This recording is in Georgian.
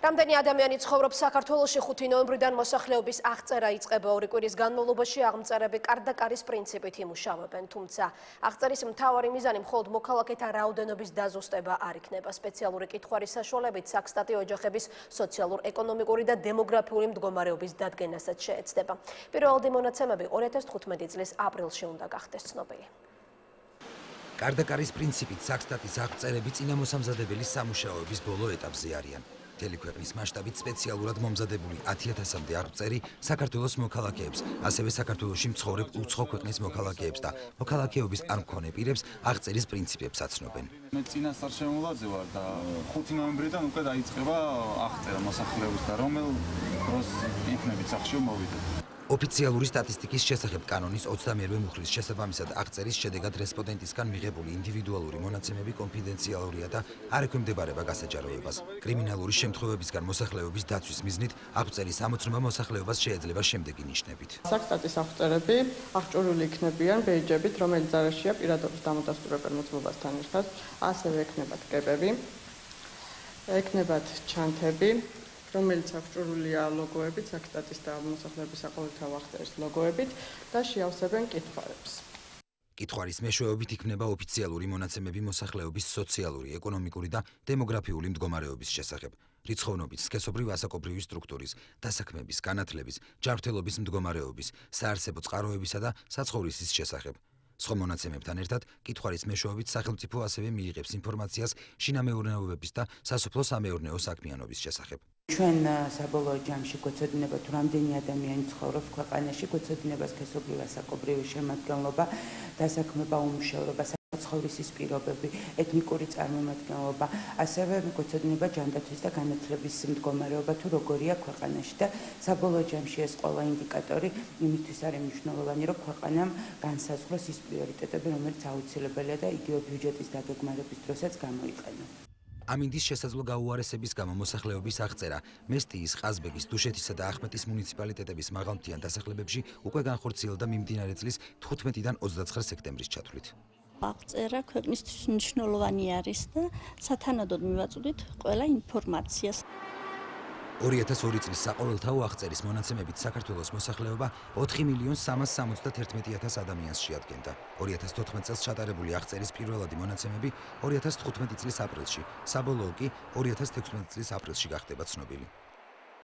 რამდენი ადამიანი ცხოვრობს საქართველოში 5 ნოემბრიდან მოსახლეობის აღწერა იწყება 2 კვირის განმავლობაში აღმწერები კარდაკარის პრინციპით იმუშავებენ, თუმცა აღწერის მთავარი მიზანი მხოლოდ მოქალაქეთა რაოდენობის დაზუსტება არ იქნება. სპეციალური კითხვარის საშუალებით საქსტატი ოჯახების სოციალურ-ეკონომიკური და დემოგრაფიული მდგომარეობის დადგენასაც შეეცდება. პირველადი მონაცემები 2015 წლის აპრილში უნდა გახდეს ცნობილი. კარდაკარის პრინციპით საქსტატის აღწერები წინამოსამზადებელი სამუშაოების ბოლო ეტაპზე არიან. მთელი ქვეყნის მასშტაბით სპეციალურად მომზადებული 10,000-მდე აღწერი საქართველოს მოქალაქეებს, ასევე საქართველოში მცხოვრებ უცხო ქვეყნის მოქალაქეებს და მოქალაქეობის არ მქონე პირებს აღწერის პრინციპებს აცნობენ. მე წინასწარ შემოვლაზე ვარ და 5 ნოემბრიდან უკვე დაიწყება აღწერა მოსახლეობის და რომელ დროს იქნებით სახში მოვიდეთ. ოფიციალური სტატისტიკის შესახებ კანონის 21 მუხლის შესაბამისად აღწერის შედეგად რესპონდენტისგან მიღებული ინდივიდუალური მონაცემები კონფიდენციალურია და არ ექვემდებარება გასაჯაროებას. კრიმინალური შემთხვევებისგან მოსახლეობის დაცვის მიზნით აღწერის ამოცნობა მოსახლეობას შეეძლება შემდეგი ნიშნებით. საქსტატის აღწერები აღჭურვილი იქნებიან ბეიჯებით, რომელიც ზარაშია პირადობის დამადასტურებელ მოწყობასთან ერთად, ასევე ექნებათ კებები, ექნებათ ჩანთები, რომელიც აღჭურვილია ლოგოებით, საქსტატის და მოსახლეობის საყოველთაო აღწერის ლოგოებით და შეავსებენ კითხვარებს. კითხვარის მეშვეობით იქნება ოფიციალური მონაცემები მოსახლეობის სოციალური, ეკონომიკური და დემოგრაფიული მდგომარეობის შესახებ. რიცხოვნობის, სქესობრივ ასაკობრივი სტრუქტურის, დასაქმების, განათლების, ჯანმრთელობის მდგომარეობის, საარსებო წყაროებისა და საცხოვრისის შესახებ. სხვა მონაცემებთან ერთად კითხვარის მეშვეობით სახელმწიფო ასევე მიიღებს ინფორმაციას შინამეურნეობების და სასოფლო-სამეურნეო საქმიანობის შესახებ. ჩვენ საბოლოო ჯამში გვეცოდინება თუ რამდენი ადამიანი ცხოვრობს ქვეყანაში, გვეცოდინება სქესობრივ ასაკობრივი შემადგენლობა, დასაქმება, უმუშევრობა, ცხოვრისის პირობები, ეთნიკური წარმომადგენლობა, ასევე გვეცოდინება ჯანდაცვის და განათლების მდგომარეობა თუ როგორია ქვეყანაში და საბოლოო ჯამში ეს ყველა ინდიკატორი იმისთვის არის მნიშვნელოვანი, რომ ქვეყანამ განსაზღვროს ის პრიორიტეტები, რომელიც აუცილებელია და იგივე ბიუჯეტის დაგეგმარების დროსაც გამოიყენა. ამინდის შესაძლო გაუარესების გამო მოსახლეობის აღწერა მესტიის, ყაზბეგის, დუშეთისა და ახმეტის მუნიციპალიტეტების მაღალმთიან დასახლებებში უკვე განხორციელდა მიმდინარე წლის 15-დან 29 სექტემბრის ჩათვლით. აღწერა ქვეყნისთვის მნიშვნელოვანი არის და სათანადოდ მივაწვდით ყველა ინფორმაციას. 2002 წლის საყოველთაო აღწერის მონაცემებით საქართველოს მოსახლეობა 4,371,000 ადამიანს შეადგენდა. 2014 წელს ჩატარებული აღწერის პირველადი მონაცემები 2015 წლის აპრილში, საბოლოო კი 2016 წლის აპრილში გახდება ცნობილი.